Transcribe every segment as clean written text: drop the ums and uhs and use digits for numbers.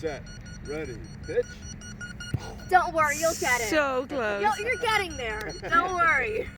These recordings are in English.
set, ready, pitch. Don't worry, you'll get it. So close. You're getting there. Don't worry.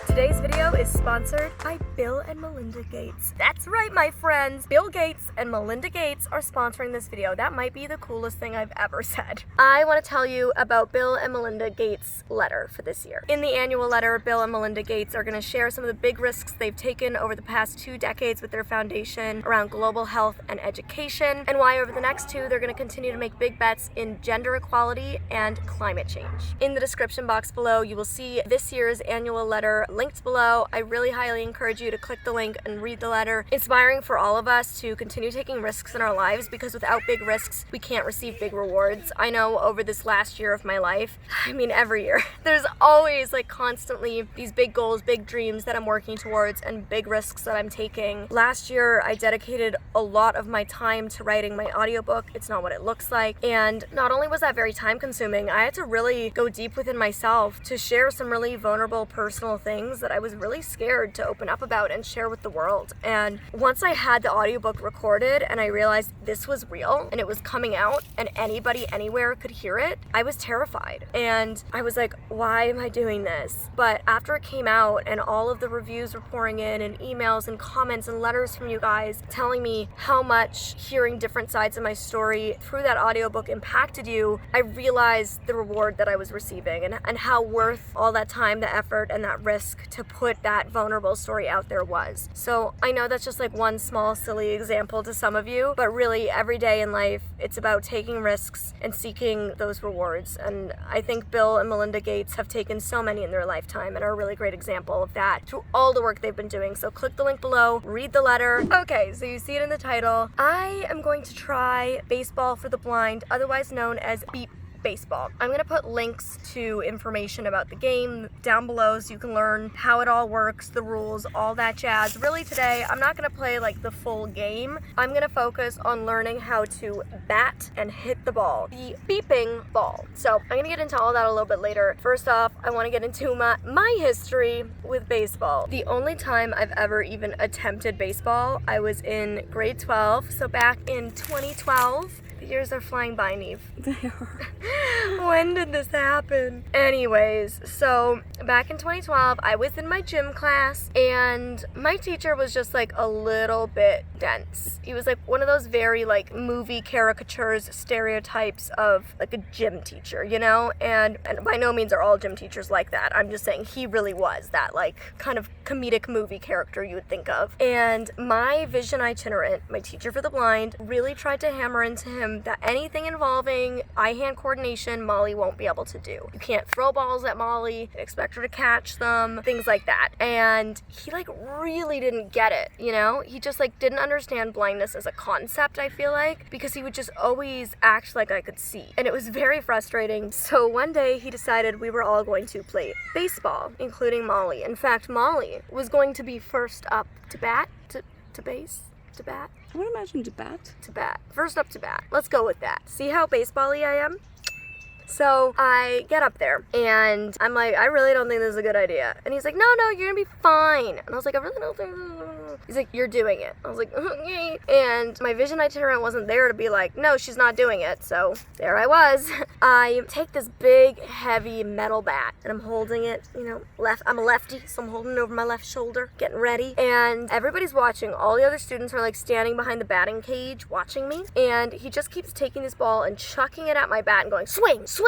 Today's video is sponsored by Bill and Melinda Gates. That's right, my friends. Bill Gates and Melinda Gates are sponsoring this video. That might be the coolest thing I've ever said. I want to tell you about Bill and Melinda Gates' letter for this year. In the annual letter, Bill and Melinda Gates are going to share some of the big risks they've taken over the past 2 decades with their foundation around global health and education, and why over the next 2 they're going to continue to make big bets in gender equality and climate change. In the description box below, you will see this year's annual letter linked below. I really highly encourage you to click the link and read the letter. Inspiring for all of us to continue taking risks in our lives, because without big risks, we can't receive big rewards. I know over this last year of my life, I mean every year, there's always like constantly these big goals, big dreams that I'm working towards and big risks that I'm taking. Last year, I dedicated a lot of my time to writing my audiobook, It's Not What It Looks Like. And not only was that very time consuming, I had to really go deep within myself to share some really vulnerable personal things that I was really scared to open up about and share with the world. And once I had the audiobook recorded and I realized this was real and it was coming out and anybody anywhere could hear it, I was terrified. And I was like, why am I doing this? But after it came out and all of the reviews were pouring in and emails and comments and letters from you guys telling me how much hearing different sides of my story through that audiobook impacted you, I realized the reward that I was receiving and how worth all that time, the effort, and that risk to put that vulnerable story out there was. So I know that's just like one small silly example to some of you, but really every day in life it's about taking risks and seeking those rewards. And I think Bill and Melinda Gates have taken so many in their lifetime and are a really great example of that through all the work they've been doing. So click the link below, read the letter. Okay, so you see it in the title. I am going to try Baseball for the Blind, otherwise known as Beep Baseball. I'm going to put links to information about the game down below so you can learn how it all works, the rules, all that jazz. Really today, I'm not going to play like the full game. I'm going to focus on learning how to bat and hit the ball, the beeping ball. So I'm going to get into all that a little bit later. First off, I want to get into my history with baseball. The only time I've ever even attempted baseball, I was in grade 12. So back in 2012, the years are flying by, Neve. They are. When did this happen? Anyways, so back in 2012, I was in my gym class and my teacher was just like a little bit dense. He was like one of those very like movie caricatures, stereotypes of like a gym teacher, you know? And by no means are all gym teachers like that. I'm just saying he really was that like kind of comedic movie character you would think of. And my vision itinerant, my teacher for the blind, really tried to hammer into him that anything involving eye-hand coordination, Molly won't be able to do. You can't throw balls at Molly, expect her to catch them, things like that. And he like really didn't get it, you know? He just like didn't understand blindness as a concept, I feel like, because he would just always act like I could see. And it was very frustrating. So one day he decided we were all going to play baseball, including Molly. In fact, Molly was going to be first up to bat, to base. To bat? I would imagine to bat. To bat. First up to bat. Let's go with that. See how baseball-y I am? So I get up there and I'm like, I really don't think this is a good idea. And he's like, no, you're gonna be fine. And I was like, I really don't think. He's like, you're doing it. I was like, yay. And my vision itinerant wasn't there to be like, no, she's not doing it. So there I was. I take this big, heavy metal bat and I'm holding it, you know, I'm a lefty, so I'm holding it over my left shoulder, getting ready. And everybody's watching. All the other students are like standing behind the batting cage watching me. And he just keeps taking this ball and chucking it at my bat and going, swing, swing.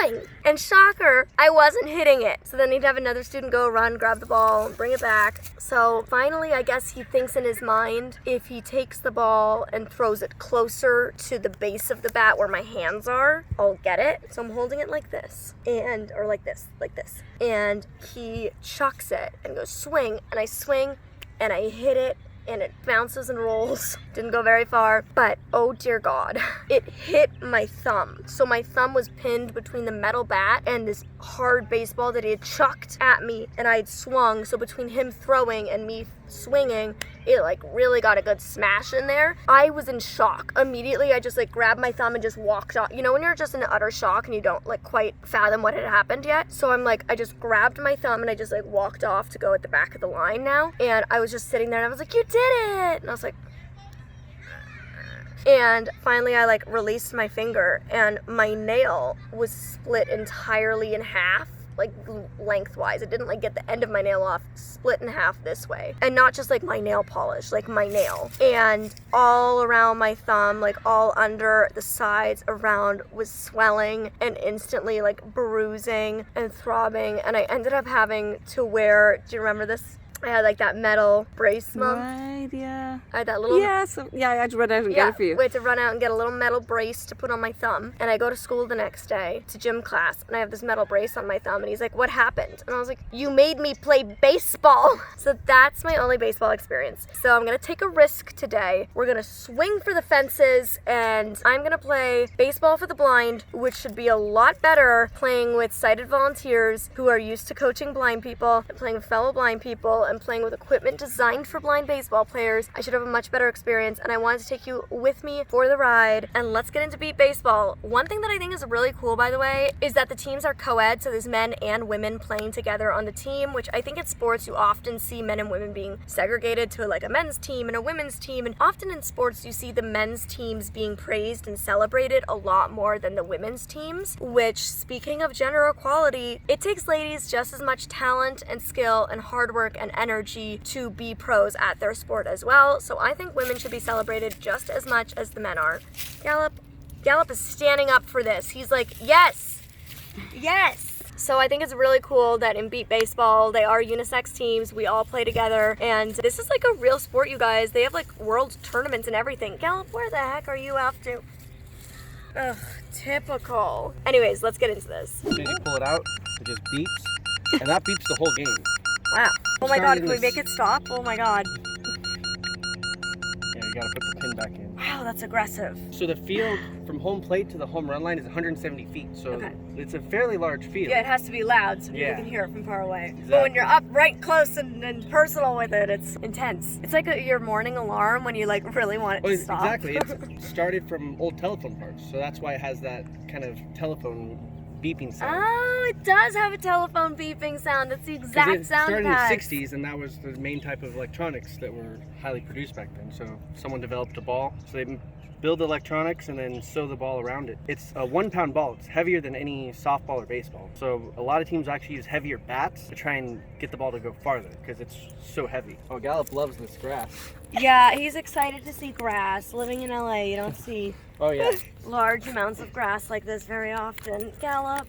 And shocker, I wasn't hitting it. So then he'd have another student go run, grab the ball, bring it back. So finally, I guess he thinks in his mind, if he takes the ball and throws it closer to the base of the bat where my hands are, I'll get it. So I'm holding it like this, or like this. And he chucks it and goes swing, and I swing and I hit it. And it bounces and rolls. Didn't go very far, but oh dear God, it hit my thumb. So my thumb was pinned between the metal bat and this hard baseball that he had chucked at me and I had swung. So between him throwing and me swinging, it like really got a good smash in there. I was in shock. Immediately, I just like grabbed my thumb and just walked off. You know when you're just in utter shock and you don't like quite fathom what had happened yet? So I'm like, I just grabbed my thumb and I just like walked off to go at the back of the line now. And I was just sitting there and I was like, you did it! And I was like, and finally I like released my finger and my nail was split entirely in half, like lengthwise. It didn't like get the end of my nail off, split in half this way. And not just like my nail polish, like my nail. And all around my thumb, like all under the sides around was swelling and instantly like bruising and throbbing. And I ended up having to wear, do you remember this? I had like that metal brace, Mom. Right, yeah. I had that little... Yeah, I had to run out and get it for you. We had to run out and get a little metal brace to put on my thumb. And I go to school the next day to gym class, and I have this metal brace on my thumb, and he's like, what happened? And I was like, you made me play baseball. So that's my only baseball experience. So I'm gonna take a risk today. We're gonna swing for the fences, and I'm gonna play baseball for the blind, which should be a lot better playing with sighted volunteers who are used to coaching blind people and playing with fellow blind people and playing with equipment designed for blind baseball players. I should have a much better experience, and I wanted to take you with me for the ride. And let's get into beat baseball. One thing that I think is really cool, by the way, is that the teams are co-ed, so there's men and women playing together on the team, which I think in sports you often see men and women being segregated to like a men's team and a women's team, and often in sports you see the men's teams being praised and celebrated a lot more than the women's teams, which, speaking of gender equality, it takes ladies just as much talent and skill and hard work and energy to be pros at their sport as well. So I think women should be celebrated just as much as the men are. Gallup is standing up for this. He's like, yes, yes. So I think it's really cool that in beat baseball, they are unisex teams. We all play together, and this is like a real sport, you guys. They have like world tournaments and everything. Gallup, where the heck are you off to? Ugh, typical. Anyways, let's get into this. As soon as you pull it out, it just beeps, and that beeps the whole game. Wow. Oh my god, can we make it stop? Oh my god. Yeah, you gotta put the pin back in. Wow, that's aggressive. So the field from home plate to the home run line is 170 feet, so Okay. it's a fairly large field. Yeah, it has to be loud so people Yeah. can hear it from far away. But Exactly. when you're up right close and personal with it, it's intense. It's like your morning alarm when you like really want it Oh, to stop. exactly. It's started from old telephone parts, so that's why it has that kind of telephone beeping sound. Oh, it does have a telephone beeping sound. That's the 'Cause exact it sound started in pad. the 60s, and that was the main type of electronics that were highly produced back then. So someone developed a ball, so they build electronics and then sew the ball around it. It's a 1-pound ball. It's heavier than any softball or baseball. So a lot of teams actually use heavier bats to try and get the ball to go farther because it's so heavy. Oh, Gallup loves this grass. Yeah, he's excited to see grass. Living in LA, you don't see Oh yeah. large amounts of grass like this very often. Gallup,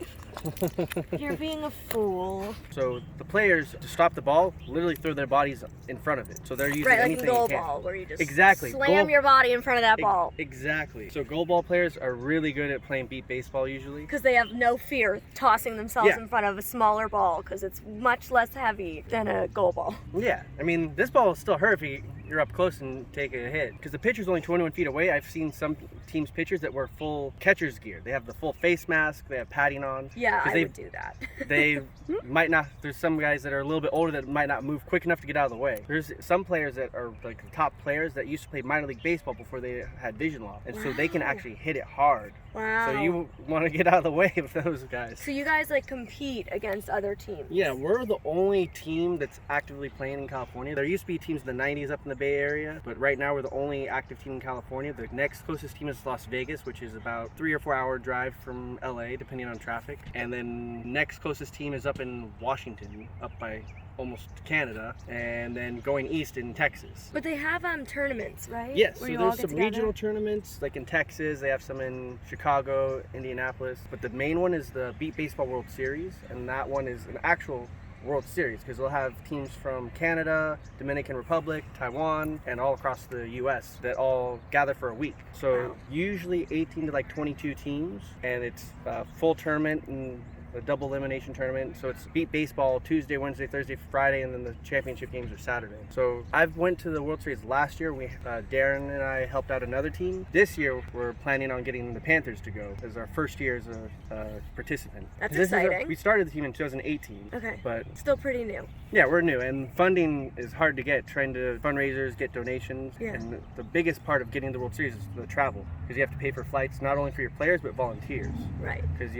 you're being a fool. So the players, to stop the ball, literally throw their bodies in front of it. So they're using Right, like anything a goal they can. ball where you just Exactly. slam Goal- your body in front of that ball. Exactly. So goal ball players are really good at playing beat baseball usually. Because they have no fear tossing themselves Yeah. in front of a smaller ball because it's much less heavy than a goal ball. Yeah, I mean, this ball will still hurt if you're up close and take a hit. Because the pitcher's only 21 feet away. I've seen some teams' pitchers that wear full catcher's gear. They have the full face mask, they have padding on. Yeah, 'Cause I they- would do that. They might not, there's some guys that are a little bit older that might not move quick enough to get out of the way. There's some players that are like the top players that used to play minor league baseball before they had vision loss. And so they can Wow. actually hit it hard. Wow. So you want to get out of the way of those guys. So you guys like compete against other teams? Yeah, we're the only team that's actively playing in California. There used to be teams in the 90s up in the Bay Area, but right now we're the only active team in California. The next closest team is Las Vegas, which is about 3 or 4 hour drive from LA, depending on traffic. And then next closest team is up in Washington, up by almost Canada, and then going east in Texas. But they have tournaments, right? Yes, Where so you all there's get some together? regional tournaments, like in Texas, they have some in Chicago, Indianapolis, but the main one is the Beat Baseball World Series, and that one is an actual World Series, because they'll have teams from Canada, Dominican Republic, Taiwan, and all across the US that all gather for a week. So Wow. usually 18 to like 22 teams, and it's a full tournament, and a double elimination tournament. So it's beat baseball Tuesday, Wednesday, Thursday, Friday, and then the championship games are Saturday. So I've went to the World Series last year. Darren and I helped out another team. This year we're planning on getting the Panthers to go as our first year as a participant. That's This is exciting. we started the team in 2018. Okay. But Still pretty new. yeah, we're new, and funding is hard to get. Trying to fundraisers, get donations, Yeah. and the biggest part of getting the World Series is the travel, because you have to pay for flights not only for your players but volunteers. Right. Because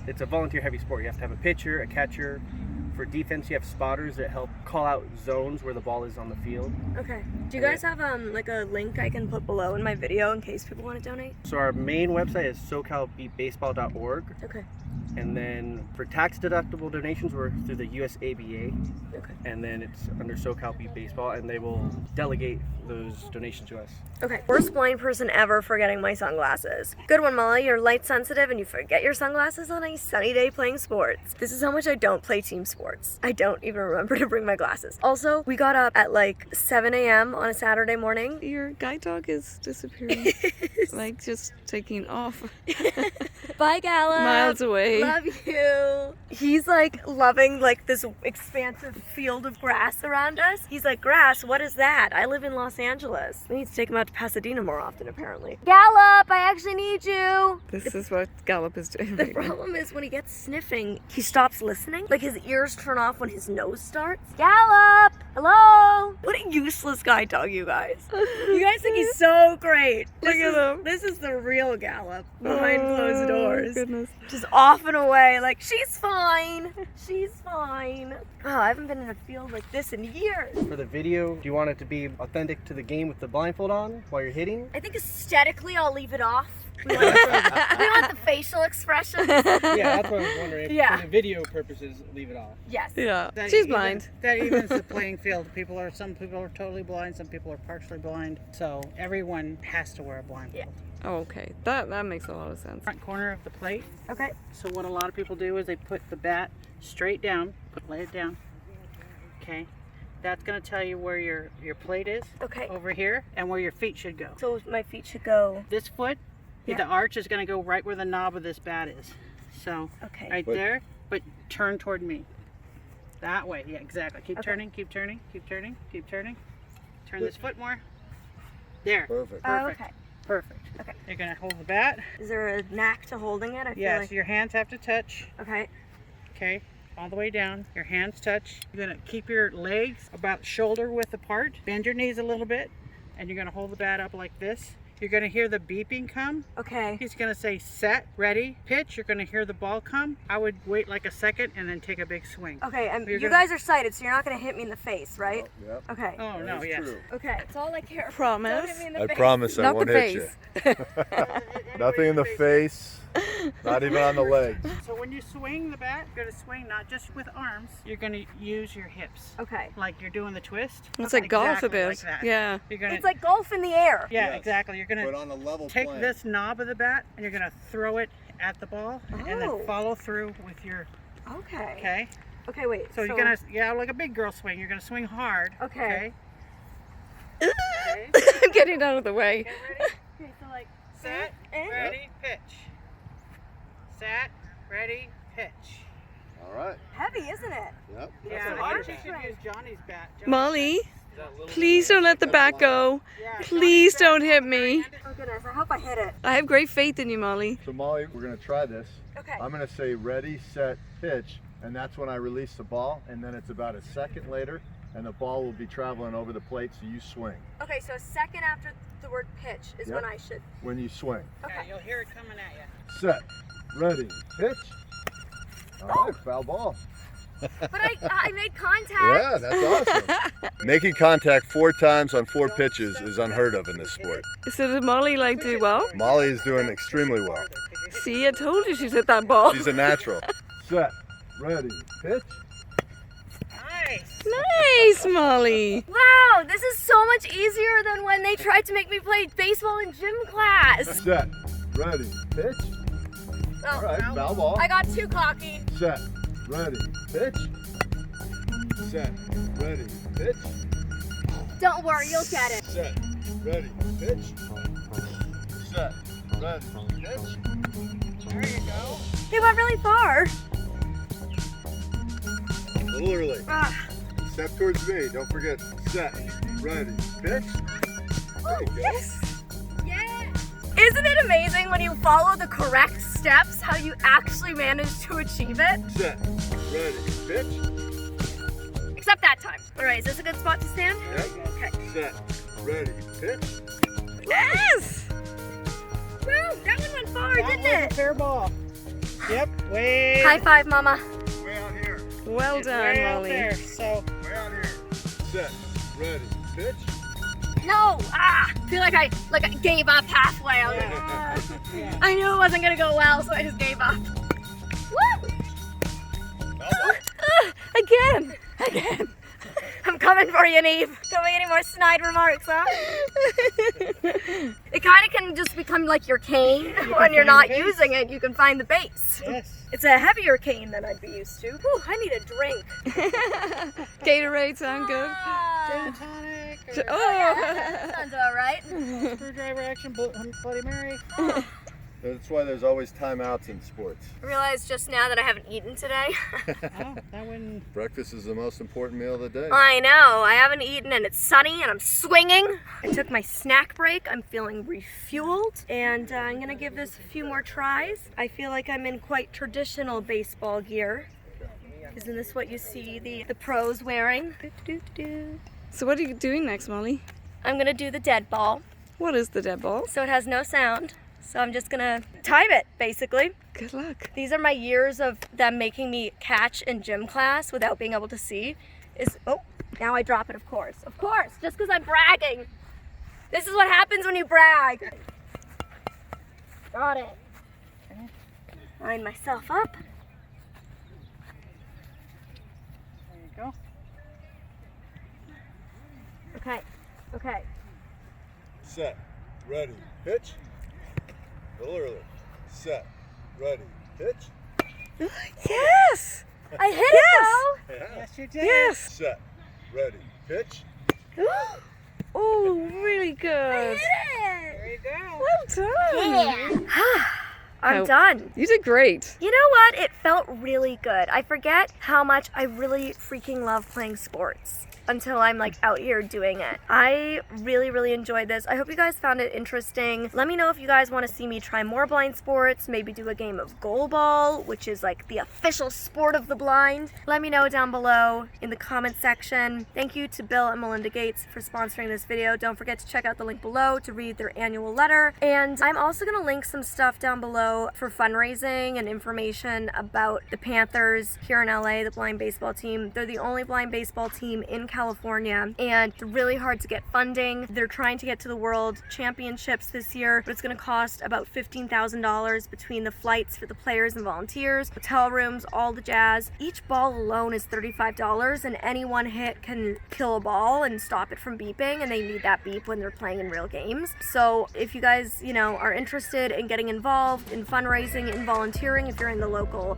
it's a volunteer-heavy sport. You have to have a pitcher, a catcher. For defense, you have spotters that help call out zones where the ball is on the field. Okay. Do you guys have like a link I can put below in my video in case people want to donate? So our main website is socalbeatbaseball.org. Okay. And then for tax-deductible donations, we're through the USABA. Okay. And then it's under SoCal Beat Baseball, and they will delegate those donations to us. Okay. Worst blind person ever forgetting my sunglasses. Good one, Molly. You're light sensitive and you forget your sunglasses on a sunny day playing sports. This is how much I don't play team sports. I don't even remember to bring my glasses. Also, we got up at like 7 a.m. on a Saturday morning. Your guide dog is disappearing. Like just taking off. Bye, Gallup. Miles away. Love you. He's like loving like this expansive field of grass around us. He's like, grass, what is that? I live in Los Angeles. We need to take him out to Pasadena more often, apparently. Gallup, I actually need you. This is what Gallup is doing The right now. problem is when he gets sniffing, he stops listening. Like his ears turn off when his nose starts. Gallup, hello. What a useless guide dog, you guys. You guys think he's so great. Look at him. This is the real Gallup behind closed doors. Goodness. Just off and away, like, she's fine. She's fine. Oh, I haven't been in a field like this in years. For the video, do you want it to be authentic to the game with the blindfold on while you're hitting? I think aesthetically, I'll leave it off. We want the facial expressions. Yeah, that's what I was wondering. Yeah. For the video purposes, leave it off. Yes. Yeah. That She's even- blind. That evens the playing field. Some people are totally blind, some people are partially blind. So everyone has to wear a blindfold. Oh, okay. That makes a lot of sense. Front corner of the plate. Okay. So what a lot of people do is they put the bat straight down, lay it down. Okay. That's going to tell you where your plate is Okay. over here and where your feet should go. So my feet should go. This foot, Yeah. the arch is going to go right where the knob of this bat is. So Okay. right But- there, but turn toward me. That way. Yeah, exactly. Keep Okay. turning, keep turning, keep turning, keep turning. Turn this foot more. There. Perfect. Oh, Perfect. okay. Perfect. Okay. You're going to hold the bat. Is there a knack to holding it? I feel Yeah, like. so your hands have to touch. Okay. Okay. All the way down. Your hands touch. You're going to keep your legs about shoulder width apart. Bend your knees a little bit. And you're going to hold the bat up like this. You're going to hear the beeping come. Okay. He's going to say set, ready, pitch. You're going to hear the ball come. I would wait like a second and then take a big swing. Okay. And You're you gonna- guys are sighted, so you're not gonna hit me in the face, right? Yep. Okay. Oh, no, That is yes. true. Okay. That's all I care about. Promise? Don't hit me in the I face. promise I Not won't the hit you. face. Nothing in the face. Not even on the legs. So when you swing the bat, you're going to swing not just with arms. You're going to use your hips. Okay. Like you're doing the twist. It's like golf a Exactly bit. like that. Yeah. You're going to... It's like golf in the air. Yeah, Yes. exactly. You're going But to on a level take plane. this knob of the bat and you're going to throw it at the ball and Oh. then follow through with your, Okay. okay? Okay, wait. So you're going to, yeah, like a big girl swing. You're going to swing hard. Okay. Okay? Okay. I'm getting out of the way. Get ready. Okay, so like Set, and ready, pitch. Set, ready, pitch. All right. heavy, isn't it? Yep. Yeah, a I hard think you should swing. use Johnny's bat. Molly, please don't let the bat go. Yeah, Please Johnny's don't bat. hit me. Oh goodness, I hope I hit it. I have great faith in you, Molly. So Molly, we're gonna try this. Okay. I'm gonna say ready, set, pitch, and that's when I release the ball, and then it's about a second later, and the ball will be traveling over the plate, so you swing. Okay, so a second after the word pitch is Yep. when I should. When you swing. Yeah, Okay. you'll hear it coming at you. Set, ready, pitch. All right, foul ball. But I made contact. Yeah, that's awesome. Making contact 4 times on 4 pitches is unheard of in this sport. So did Molly like do well? Molly is doing extremely well. See, I told you she's hit that ball. She's a natural. Set, ready, pitch. Nice. Nice, Molly. Wow, this is so much easier than when they tried to make me play baseball in gym class. Set, ready, pitch. All right, foul ball. I got too cocky. Set, ready, pitch. Set, ready, pitch. Don't worry, you'll get it. Set, ready, pitch. Set, ready, pitch. There you go. He went really far. A little early. Ah. Step towards me. Don't forget. Set. Ready. Pitch. There you go. Yes. Yeah. Isn't it amazing when you follow the correct steps how you actually manage to achieve it? Set. Ready. Pitch. Except that time. All right, is this a good spot to stand? Yep. Okay. Set. Ready. Pitch. Yes! Woo, that one went far, That didn't was a it? fair ball. Yep, way. High five, Mama. Way out here. Well it's done, way out Molly. there. So Way out here. Set. Ready. Pitch. No, I feel like I gave up halfway. I was like, ah. yeah. I knew it wasn't gonna go well, so I just gave up. Woo! Again. I'm coming for you, Neve. Don't make any more snide remarks, huh? It kind of can just become like your cane when you're not using it. You can find the base. Yes. It's a heavier cane than I'd be used to. Whew, I need a drink. Gatorade sound good. Gin tonic. Oh! That sounds about right. Screwdriver action. Bloody Mary. That's why there's always timeouts in sports. I realized just now that I haven't eaten today. Oh, that wouldn't. Breakfast is the most important meal of the day. I know, I haven't eaten and it's sunny and I'm swinging. I took my snack break, I'm feeling refueled, and I'm gonna give this a few more tries. I feel like I'm in quite traditional baseball gear. Isn't this what you see the pros wearing? So what are you doing next, Molly? I'm gonna do the dead ball, What is the dead ball? so it has no sound. So I'm just gonna time it, basically. Good luck. These are my years of them making me catch in gym class without being able to see. Oh, now I drop it, of course, just because I'm bragging. This is what happens when you brag. Got it. Line myself up. There you go. Okay. Set. Ready. Pitch. A little early. Set. Ready. Pitch. Yes! I hit it though. Yes, you did. Yes! Set. Ready. Pitch. Oh, really I good. hit There you go. Well done. it. I'm Oh. done. You did great. You know what? It felt really good. I forget how much I really freaking love playing sports until I'm like out here doing it. I really enjoyed this. I hope you guys found it interesting. Let me know if you guys want to see me try more blind sports, maybe do a game of goal ball, which is like the official sport of the blind. Let me know down below in the comment section. Thank you to Bill and Melinda Gates for sponsoring this video. Don't forget to check out the link below to read their annual letter. And I'm also gonna link some stuff down below for fundraising and information about the Panthers here in LA, the blind baseball team. They're the only blind baseball team in California, and it's really hard to get funding. They're trying to get to the World Championships this year, but it's going to cost about $15,000 between the flights for the players and volunteers, hotel rooms, all the jazz. Each ball alone is $35, and any one hit can kill a ball and stop it from beeping, and they need that beep when they're playing in real games. So if you guys, are interested in getting involved in fundraising and volunteering, if you're in the local,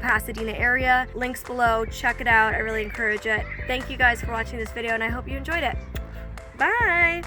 Pasadena area, links below, check it out. I really encourage it. Thank you guys for watching this video, and I hope you enjoyed it. Bye!